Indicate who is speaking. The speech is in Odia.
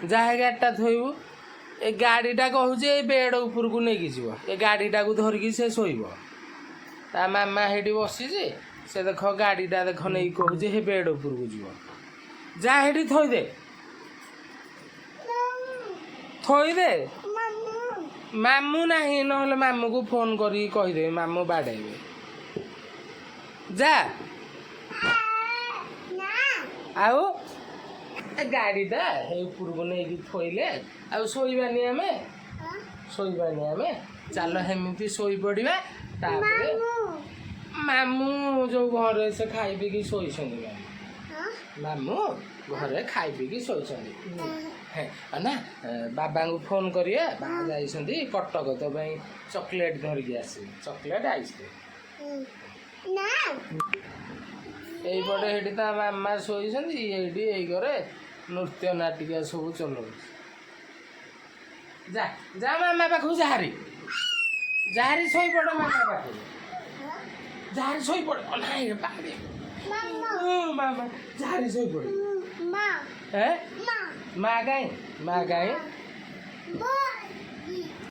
Speaker 1: ଯାହା ଗାଡ଼ିଟା ଥୋଇବୁ ଏ ଗାଡ଼ିଟା କହୁଛି ଏଇ ବେଡ଼ ଉପରକୁ ନେଇକି ଯିବ ଏ ଗାଡ଼ିଟାକୁ ଧରିକି ସେ ଶୋଇବ ତା ମାମା ସେଇଠି ବସିଛି ସେ ଦେଖ ଗାଡ଼ିଟା ଦେଖ ନେଇକି କହୁଛି ସେ ବେଡ଼ ଉପରକୁ ଯିବ ଯା ସେଇଠି ଥୋଇଦେ ଥୋଇଦେ ମାମୁଁ ନାହିଁ ନହେଲେ ମାମୁଁକୁ ଫୋନ୍ କରିକି କହିଦେବେ ମାମୁଁ ବାଡ଼େଇବେ ଯା ଆଉ ଏ ଗାଡ଼ିଟା ସେଇ ଉପରକୁ ନେଇକି ଥୋଇଲେ ଆଉ ଶୋଇବାନି ଆମେ ଚାଲ ସେମିତି ଶୋଇପଡ଼ିବା ତାପରେ ମାମୁଁ ଯେଉଁ ଘରେ ସେ ଖାଇ ପିଇକି ଶୋଇଛନ୍ତି ମାମୁଁ ଘରେ ଖାଇ ପିଇକି ଶୋଇଛନ୍ତି ନା ବାବାଙ୍କୁ ଫୋନ୍ କରିବା ବାବା ଯାଇଛନ୍ତି କଟକ ତୋ ପାଇଁ ଚକୋଲେଟ୍ ଧରିକି ଆସିବେ ଚକୋଲେଟ୍ ଆଇସ୍କ୍ରିମ୍ এইপଟେ ସେଠି ତା ମାମା ଶୋଇଛନ୍ତି ଏଇଠି ଏଇ ଘରେ ନୃତ୍ୟ ନାଟିକା ସବୁ ଚଲଉଛି ଯା ଯା ମାମା ପାଖକୁ ଯାହାରି ଶୋଇପଡ଼ ମାମା ପାଖକୁ ଯାହାରି ଶୋଇପଡ଼ ନାଇଁ ପାଖରେ ମାମା ଯାହାରି ଶୋଇପଡ଼ ମା କାଇଁ